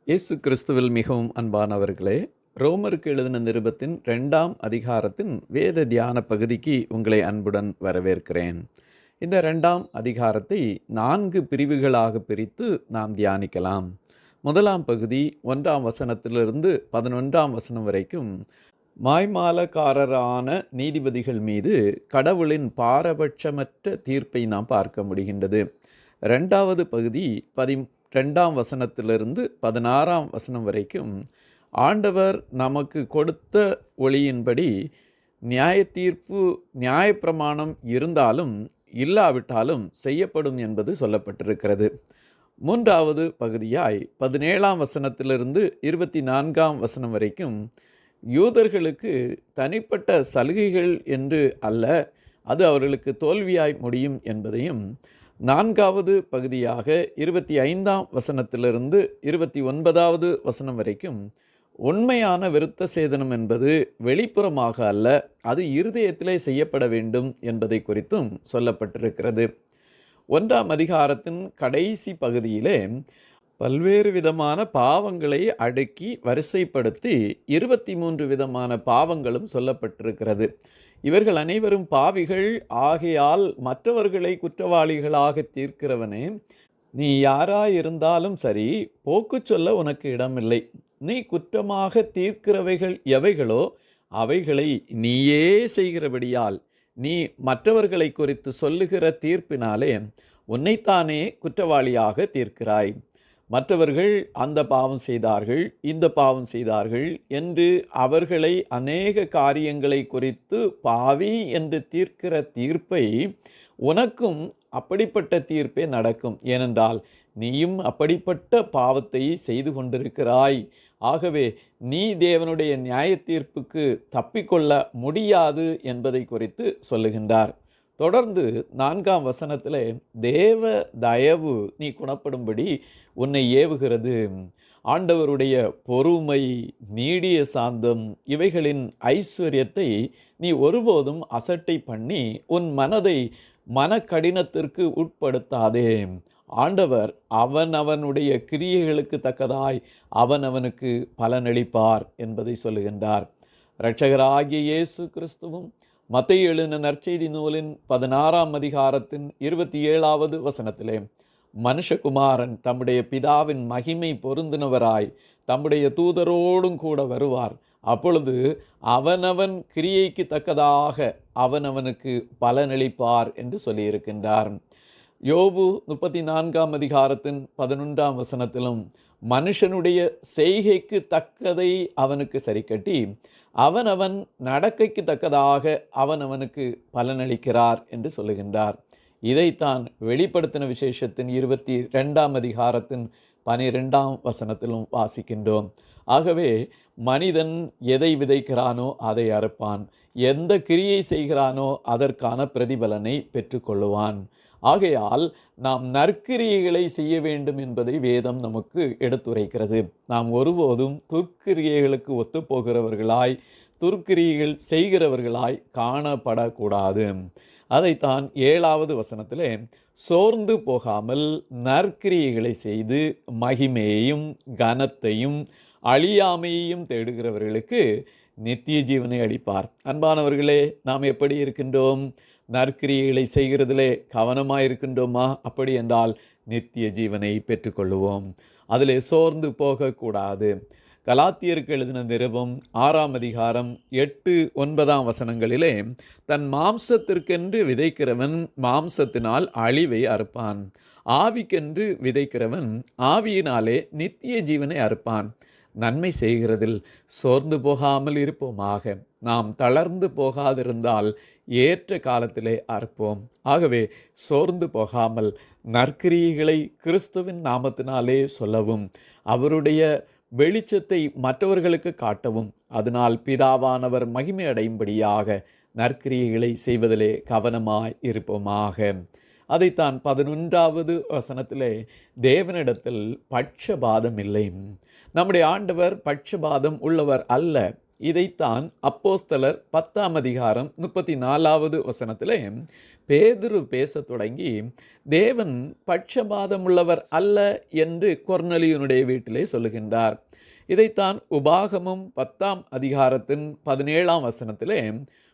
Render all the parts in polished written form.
இயேசு கிறிஸ்துவில் மிகவும் அன்பானவர்களே, ரோமருக்கு எழுதின நிருபத்தின் 2ஆம் அதிகாரத்தின் வேத தியான பகுதிக்கு உங்களை அன்புடன் வரவேற்கிறேன். இந்த 2ஆம் அதிகாரத்தை 4 பிரிவுகளாக பிரித்து நாம் தியானிக்கலாம். முதலாம் பகுதி 1ஆம் வசனத்திலிருந்து 11ஆம் வசனம் வரைக்கும் மாய்மாலக்காரரான நீதிபதிகள் மீது கடவுளின் பாரபட்சமற்ற தீர்ப்பை நாம் பார்க்க முடிகின்றது. 2வது பகுதி 12ஆம் வசனத்திலிருந்து 16ஆம் வசனம் வரைக்கும் ஆண்டவர் நமக்கு கொடுத்த ஒளியின்படி நியாயத்தீர்ப்பு நியாயப்பிரமாணம் இருந்தாலும் இல்லாவிட்டாலும் செய்யப்படும் என்பது சொல்லப்பட்டிருக்கிறது. 3வது பகுதியாய் 17ஆம் வசனத்திலிருந்து 24ஆம் வசனம் வரைக்கும் யூதர்களுக்கு தனிப்பட்ட சலுகைகள் என்று அல்ல, அது அவர்களுக்கு தோல்வியாய் முடியும் என்பதையும், 4வது பகுதியாக 25ஆம் வசனத்திலிருந்து 29வது வசனம் வரைக்கும் உண்மையான விருத்த சேதனம் என்பது வெளிப்புறமாக அல்ல, அது இருதயத்திலே செய்யப்பட வேண்டும் என்பதை குறித்தும் சொல்லப்பட்டிருக்கிறது. 1ஆம் அதிகாரத்தின் கடைசி பகுதியிலே பல்வேறு விதமான பாவங்களை அடுக்கி வரிசைப்படுத்தி 23 விதமான பாவங்களும் சொல்லப்பட்டிருக்கிறது. இவர்கள் அனைவரும் பாவிகள் ஆகையால் மற்றவர்களை குற்றவாளிகளாக தீர்க்கிறவனே, நீ யாராயிருந்தாலும் சரி, போக்கு சொல்ல உனக்கு இடமில்லை. நீ குற்றமாக தீர்க்கிறவைகள் எவைகளோ அவைகளை நீயே செய்கிறபடியால் நீ மற்றவர்களை குறித்து சொல்லுகிற தீர்ப்பினாலே உன்னைத்தானே குற்றவாளியாக தீர்க்கிறாய். மற்றவர்கள் அந்த பாவம் செய்தார்கள், இந்த பாவம் செய்தார்கள் என்று அவர்களை அநேக காரியங்களை குறித்து பாவி என்று தீர்க்கிற தீர்ப்பை உனக்கும் அப்படிப்பட்ட தீர்ப்பே நடக்கும். ஏனென்றால் நீயும் அப்படிப்பட்ட பாவத்தை செய்து கொண்டிருக்கிறாய். ஆகவே நீ தேவனுடைய நியாய தீர்ப்புக்கு தப்பிக்கொள்ள முடியாது என்பதை குறித்து சொல்லுகின்றார். தொடர்ந்து 4ஆம் வசனத்திலே தேவ தயவு நீ குணப்படும்படி உன்னை ஏவுகிறது. ஆண்டவருடைய பொறுமை, நீடிய சாந்தம், இவைகளின் ஐஸ்வர்யத்தை நீ ஒருபோதும் அசட்டை பண்ணி உன் மனதை மனக்கடினத்திற்கு உட்படுத்தாதே. ஆண்டவர் அவனுடைய கிரியைகளுக்கு தக்கதாய் அவனுக்கு பலனளிப்பார் என்பதை சொல்லுகின்றார். இரட்சகராகிய இயேசு கிறிஸ்துவும் மத்தேயு எழுதின நற்செய்தி நூலின் 16ஆம் அதிகாரத்தின் 27வது வசனத்திலே மனுஷகுமாரன் தம்முடைய பிதாவின் மகிமை பொருந்தினவராய் தம்முடைய தூதரோடும் கூட வருவார். அப்பொழுது அவனவன் கிரியைக்கு தக்கதாக அவனுக்கு பலனளிப்பார் என்று சொல்லியிருக்கின்றார். யோபு 34ஆம் அதிகாரத்தின் 11ஆம் வசனத்திலும் மனுஷனுடைய செய்கைக்கு தக்கதை அவனுக்கு சரிக்கட்டி அவனவன் நடக்கைக்கு தக்கதாக அவனுக்கு பலனளிக்கிறார் என்று சொல்லுகின்றார். இதைத்தான் வெளிப்படுத்தின விசேஷத்தின் 22ஆம் அதிகாரத்தின் 12ஆம் வசனத்திலும் வாசிக்கின்றோம். ஆகவே மனிதன் எதை விதைக்கிறானோ அதை அறுப்பான், எந்த கிரியை செய்கிறானோ அதற்கான பிரதிபலனை பெற்றுக்கொள்ளுவான். ஆகையால் நாம் நற்கிரியைகளை செய்ய வேண்டும் என்பதை வேதம் நமக்கு எடுத்துரைக்கிறது. நாம் ஒருபோதும் துர்க்கிரியைகளுக்கு ஒத்துப்போகிறவர்களாய், துர்க்கிரியைகள் செய்கிறவர்களாய் காணப்படக்கூடாது. அதைத்தான் 7வது வசனத்திலே சோர்ந்து போகாமல் நற்கிரியைகளை செய்து மகிமையையும் கனத்தையும் அழியாமையையும் தேடுகிறவர்களுக்கு நித்திய ஜீவனை அளிப்பார். அன்பானவர்களே, நாம் எப்படி இருக்கின்றோம்? நற்கிரியைகளை செய்கிறதிலே கவனமாயிருக்கின்றோமா? அப்படி என்றால் நித்திய ஜீவனை பெற்றுக்கொள்ளுவோம். அதிலே சோர்ந்து போகக்கூடாது. கலாத்தியருக்கு எழுதின நிருபம் 6ஆம் அதிகாரம் 8-9ஆம் வசனங்களிலே தன் மாம்சத்திற்கென்று விதைக்கிறவன் மாம்சத்தினால் அழிவை அறுப்பான், ஆவிக்கென்று விதைக்கிறவன் ஆவியினாலே நித்திய ஜீவனை அறுப்பான். நன்மை செய்கிறதில் சோர்ந்து போகாமல் இருப்போமாக. நாம் தளர்ந்து போகாதிருந்தால் ஏற்ற காலத்திலே அறுப்போம். ஆகவே சோர்ந்து போகாமல் நற்கிரியைகளை கிறிஸ்துவின் நாமத்தினாலே சொல்லவும், அவருடைய வெளிச்சத்தை மற்றவர்களுக்கு காட்டவும், அதனால் பிதாவானவர் மகிமை அடையும்படியாக நற்கிரியைகளை செய்வதிலே கவனமாய் இருப்போமாக. அதைத்தான் 11வது வசனத்திலே தேவனிடத்தில் பட்சபாதம் இல்லை. நம்முடைய ஆண்டவர் பட்சபாதம் உள்ளவர் அல்ல. இதைத்தான் அப்போஸ்தலர் 10ஆம் அதிகாரம் 34வது வசனத்திலே பேதுரு பேசத் தொடங்கி, தேவன் பட்சபாதமுள்ளவர் அல்ல என்று கொர்நேலியுனுடைய வீட்டிலே சொல்லுகின்றார். இதைத்தான் உபாகமம் 10ஆம் அதிகாரத்தின் 17ஆம் வசனத்திலே,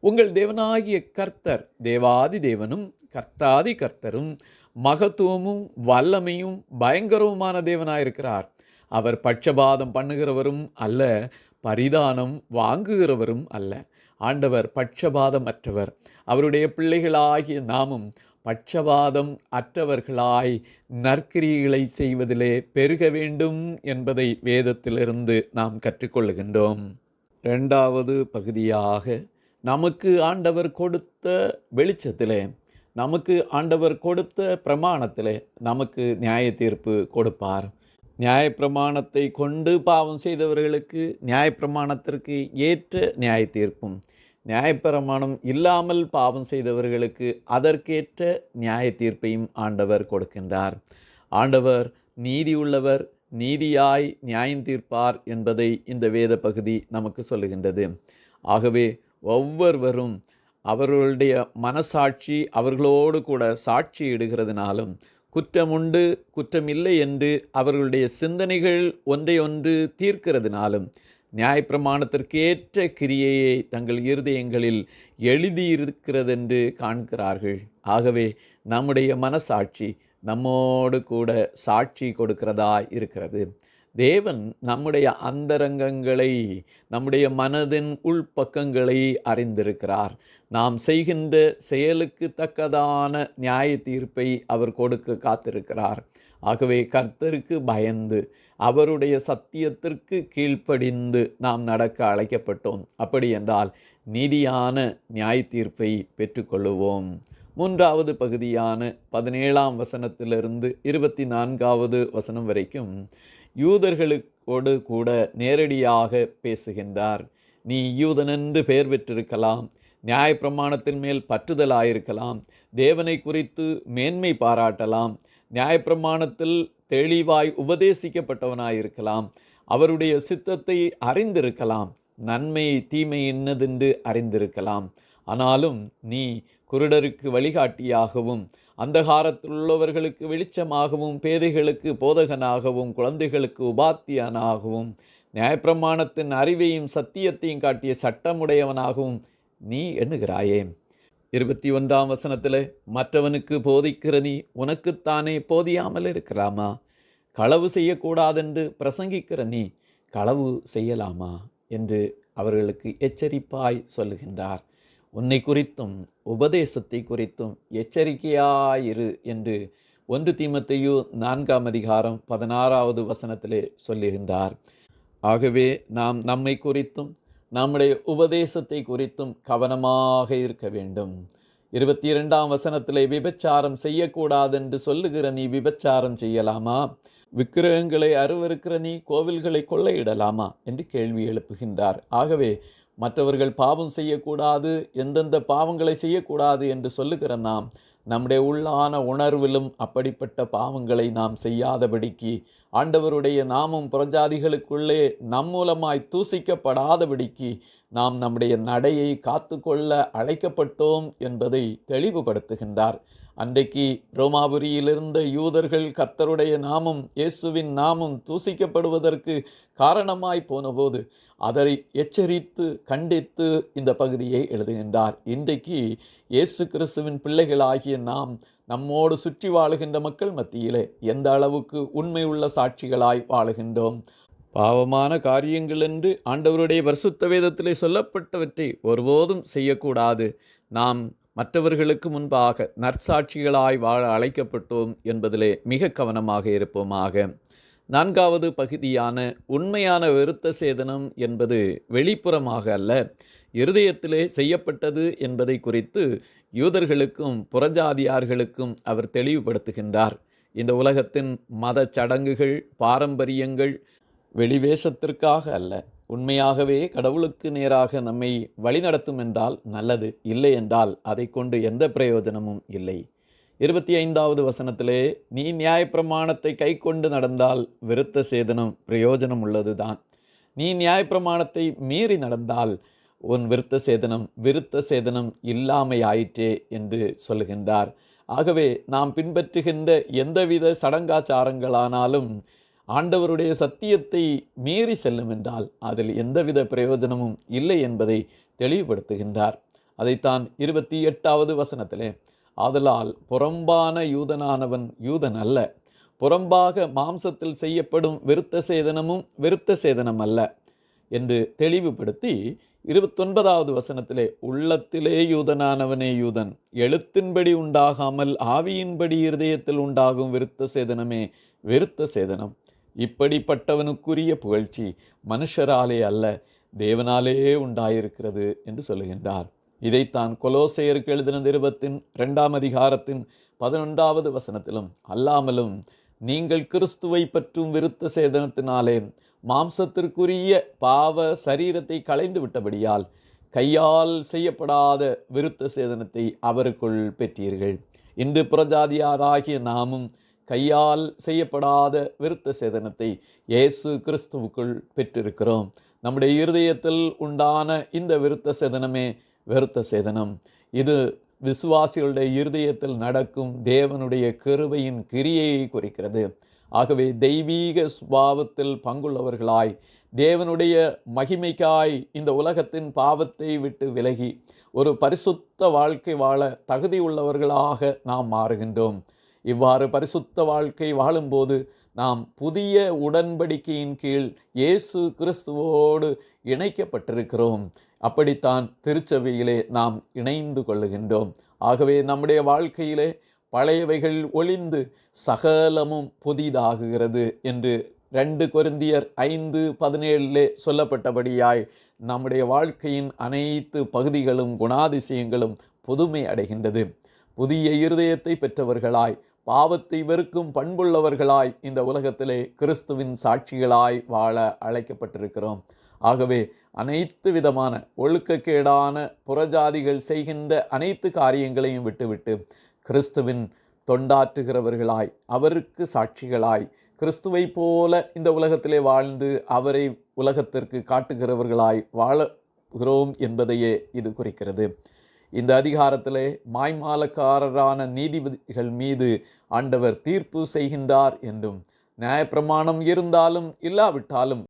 உங்கள் தேவனாகிய கர்த்தர் தேவாதி தேவனும் கர்த்தாதி கர்த்தரும் மகத்துவமும் வல்லமையும் பயங்கரவுமான தேவனாயிருக்கிறார். அவர் பட்சபாதம் பண்ணுகிறவரும் அல்ல, பரிதானம் வாங்குகிறவரும் அல்ல. ஆண்டவர் பட்சபாதம் அற்றவர். அவருடைய பிள்ளைகளாகிய நாமும் பட்சபாதம் அற்றவர்களாய் நற்கிரியைகளை செய்வதிலே பெருக வேண்டும் என்பதை வேதத்திலிருந்து நாம் கற்றுக்கொள்ளுகின்றோம். இரண்டாவது பகுதியாக நமக்கு ஆண்டவர் கொடுத்த வெளிச்சத்திலே, நமக்கு ஆண்டவர் கொடுத்த பிரமாணத்திலே நமக்கு நியாய தீர்ப்பு கொடுப்பார். நியாயப்பிரமாணத்தை கொண்டு பாவம் செய்தவர்களுக்கு நியாயப்பிரமாணத்திற்கு ஏற்ற நியாய தீர்ப்பும், நியாயப்பிரமாணம் இல்லாமல் பாவம் செய்தவர்களுக்கு அதற்கேற்ற நியாய தீர்ப்பையும் ஆண்டவர் கொடுக்கின்றார். ஆண்டவர் நீதி உள்ளவர், நீதியாய் நியாயம் தீர்ப்பார் என்பதை இந்த வேத பகுதி நமக்கு சொல்லுகின்றது. ஆகவே ஒவ்வொருவரும் அவர்களுடைய மனசாட்சி அவர்களோடு கூட சாட்சி இடுகிறதுனாலும், குற்றமுண்டு குற்றமில்லை என்று அவர்களுடைய சிந்தனைகள் ஒன்றையொன்று தீர்க்கிறதுனாலும், நியாயப்பிரமாணத்திற்கேற்ற கிரியையை தங்கள் இருதயங்களில் எழுதியிருக்கிறதென்று காண்கிறார்கள். ஆகவே நம்முடைய மனசாட்சி நம்மோடு கூட சாட்சி கொடுக்கிறதா இருக்கிறது. தேவன் நம்முடைய அந்தரங்கங்களை, நம்முடைய மனதின் உள்பக்கங்களை அறிந்திருக்கிறார். நாம் செய்கின்ற செயலுக்கு தக்கதான நியாய தீர்ப்பை அவர் கொடுக்க காத்திருக்கிறார். ஆகவே கர்த்தருக்கு பயந்து அவருடைய சத்தியத்திற்கு கீழ்ப்படிந்து நாம் நடக்க அழைக்கப்பட்டோம். அப்படி என்றால் நீதியான நியாய தீர்ப்பை பெற்றுக்கொள்ளுவோம். மூன்றாவது பகுதியான 17ஆம் வசனத்திலிருந்து 24வது வசனம் வரைக்கும் யூதர்களோடு கூட நேரடியாக பேசுகின்றார். நீ யூதனென்று பெயர் பெற்றிருக்கலாம், நியாயப்பிரமாணத்தின் மேல் பற்றுதலாயிருக்கலாம், தேவனை குறித்து மேன்மை பாராட்டலாம், நியாயப்பிரமாணத்தில் தெளிவாய் உபதேசிக்கப்பட்டவனாயிருக்கலாம், அவருடைய சித்தத்தை அறிந்திருக்கலாம், நன்மை தீமை என்னதென்று அறிந்திருக்கலாம். ஆனாலும் நீ குருடருக்கு வழிகாட்டியாகவும், அந்தகாரத்தில் உள்ளவர்களுக்கு வெளிச்சமாகவும், பேதைகளுக்கு போதகனாகவும், குழந்தைகளுக்கு உபாத்தியனாகவும், நியாயப்பிரமாணத்தின் அறிவையும் சத்தியத்தையும் காட்டிய சட்டமுடையவனாகவும் நீ எண்ணுகிறாயே. 21ஆம் வசனத்தில், மற்றவனுக்கு போதிக்கிற நீ உனக்குத்தானே போதியாமல் இருக்கலாமா? களவு செய்யக்கூடாதென்று பிரசங்கிக்கிற நீ களவு செய்யலாமா என்று அவர்களுக்கு எச்சரிப்பாய் சொல்லுகின்றார். உன்னை குறித்தும் உபதேசத்தை குறித்தும் எச்சரிக்கையாயிரு என்று 1 தீமோத்தேயு 4ஆம் அதிகாரம் 16வது வசனத்திலே சொல்லுகின்றார். ஆகவே நாம் நம்மை குறித்தும் நம்முடைய உபதேசத்தை குறித்தும் கவனமாக இருக்க வேண்டும். 22ஆம் வசனத்திலே, விபச்சாரம் செய்யக்கூடாதென்று சொல்லுகிற நீ விபச்சாரம் செய்யலாமா? விக்கிரகங்களை அருவருக்கிற நீ கோவில்களை கொள்ளையிடலாமா என்று கேள்வி எழுப்புகின்றார். ஆகவே மற்றவர்கள் பாவம் செய்யக்கூடாது, எந்தெந்த பாவங்களை செய்யக்கூடாது என்று சொல்லுகிற நாம் நம்முடைய உள்ளான உணர்விலும் அப்படிப்பட்ட பாவங்களை நாம் செய்யாதபடிக்கு, ஆண்டவருடைய நாமம் புறஜாதிகளுக்குள்ளே நம் மூலமாய் தூசிக்கப்படாதபடிக்கு நாம் நம்முடைய நடையை காத்துக்கொள்ள அழைக்கப்பட்டோம் என்பதை தெளிவுபடுத்துகின்றார். அன்றைக்கு ரோமாபுரியிலிருந்த யூதர்கள் கர்த்தருடைய நாமம், இயேசுவின் நாமம் தூசிக்கப்படுவதற்கு காரணமாய் போனபோது அதை எச்சரித்து கண்டித்து இந்த பகுதியை எழுதுகின்றார். இன்றைக்கு இயேசு கிறிஸ்துவின் பிள்ளைகளாகிய நாம் நம்மோடு சுற்றி வாழுகின்ற மக்கள் மத்தியிலே எந்த அளவுக்கு உண்மை உள்ள சாட்சிகளாய் வாழுகின்றோம்? பாவமான காரியங்கள் என்று ஆண்டவருடைய பரிசுத்த வேதத்திலே சொல்லப்பட்டவற்றை ஒருபோதும் செய்யக்கூடாது. நாம் மற்றவர்களுக்கு முன்பாக நற்சாட்சிகளாய் வாழ அழைக்கப்பட்டோம் என்பதிலே மிக கவனமாக இருப்போமாக. 4வது பகுதியான உண்மையான விருத்த சேதனம் என்பது வெளிப்புறமாக அல்ல, இருதயத்திலே செய்யப்பட்டது என்பதை குறித்து யூதர்களுக்கும் புறஜாதியார்களுக்கும் அவர் தெளிவுபடுத்துகின்றார். இந்த உலகத்தின் மத சடங்குகள், பாரம்பரியங்கள் வெளிவேஷத்திற்காக அல்ல, உண்மையாகவே கடவுளுக்கு நேராக நம்மை வழிநடத்தும் என்றால் நல்லது, இல்லை என்றால் அதை கொண்டு எந்த பிரயோஜனமும் இல்லை. 25வது வசனத்திலே, நீ நியாயப்பிரமாணத்தை கை கொண்டு நடந்தால் விருத்த சேதனம் பிரயோஜனம் உள்ளதுதான். நீ நியாயப்பிரமாணத்தை மீறி நடந்தால் உன் விருத்த சேதனம் இல்லாமையாயிற்றே என்று சொல்லுகின்றார். ஆகவே நாம் பின்பற்றுகின்ற எந்தவித சடங்காச்சாரங்களானாலும் ஆண்டவருடைய சத்தியத்தை மீறி செல்லும் என்றால் அதில் எந்தவித பிரயோஜனமும் இல்லை என்பதை தெளிவுபடுத்துகின்றார். அதைத்தான் 28வது வசனத்திலே, ஆதலால் புறம்பான யூதனானவன் யூதன் அல்ல, புறம்பாக மாம்சத்தில் செய்யப்படும் விருத்த சேதனம் அல்ல என்று தெளிவுபடுத்தி 29வது வசனத்திலே, உள்ளத்திலே யூதனானவனே யூதன், எழுத்தின்படி உண்டாகாமல் ஆவியின்படி இருதயத்தில் உண்டாகும் விருத்த சேதனமே விருத்த சேதனம். இப்படிப்பட்டவனுக்குரிய புகழ்ச்சி மனுஷராலே அல்ல, தேவனாலே உண்டாயிருக்கிறது என்று சொல்லுகின்றார். இதைத்தான் கொலோசையருக்கு எழுதின நிருபத்தின் 2ஆம் அதிகாரத்தின் 11வது வசனத்திலும், அல்லாமலும் நீங்கள் கிறிஸ்துவை பற்றும் விருத்த சேதனத்தினாலே மாம்சத்திற்குரிய பாவ சரீரத்தை களைந்து விட்டபடியால் கையால் செய்யப்படாத விருத்த சேதனத்தை அவருக்குள் பெற்றீர்கள். இன்று புறஜாதியாராகிய நாமும் கையால் செய்யப்படாத விருத்த சேதனத்தை இயேசு கிறிஸ்துவுக்குள் பெற்றிருக்கிறோம். நம்முடைய இருதயத்தில் உண்டான இந்த விருத்த சேதனமே விருத்த சேதனம். இது விசுவாசிகளுடைய இருதயத்தில் நடக்கும் தேவனுடைய கிருபையின் கிரியையை குறிக்கிறது. ஆகவே தெய்வீக சுபாவத்தில் பங்குள்ளவர்களாய், தேவனுடைய மகிமைக்காய் இந்த உலகத்தின் பாவத்தை விட்டு விலகி ஒரு பரிசுத்த வாழ்க்கை வாழ தகுதி உள்ளவர்களாக நாம் மாறுகின்றோம். இவ்வாறு பரிசுத்த வாழ்க்கை வாழும்போது நாம் புதிய உடன்படிக்கையின் கீழ் இயேசு கிறிஸ்துவோடு இணைக்கப்பட்டிருக்கிறோம். அப்படித்தான் திருச்சபையிலே நாம் இணைந்து கொள்ளுகின்றோம். ஆகவே நம்முடைய வாழ்க்கையிலே பழையவைகள் ஒளிந்து சகலமும் புதிதாகுகிறது என்று 2 கொரிந்தியர் 5:17 சொல்லப்பட்டபடியாய் நம்முடைய வாழ்க்கையின் அனைத்து பகுதிகளும் குணாதிசயங்களும் புதுமை அடைகின்றது. புதிய இருதயத்தை பெற்றவர்களாய், பாவத்தை வெறுக்கும் பண்புள்ளவர்களாய் இந்த உலகத்திலே கிறிஸ்துவின் சாட்சிகளாய் வாழ அழைக்கப்பட்டிருக்கிறோம். ஆகவே அனைத்து விதமான ஒழுக்கக்கேடான புறஜாதிகள் செய்கின்ற அனைத்து காரியங்களையும் விட்டுவிட்டு கிறிஸ்துவின் தொண்டாற்றுகிறவர்களாய், அவருக்கு சாட்சிகளாய், கிறிஸ்துவை போல இந்த உலகத்திலே வாழ்ந்து அவரை உலகத்திற்கு காட்டுகிறவர்களாய் வாழுகிறோம் என்பதையே இது குறிக்கிறது. இந்த அதிகாரத்திலே மாய்மாலக்காரரான நீதிபதிகள் மீது ஆண்டவர் தீர்ப்பு செய்கின்றார் என்றும், நியாயப்பிரமாணம் இருந்தாலும் இல்லாவிட்டாலும்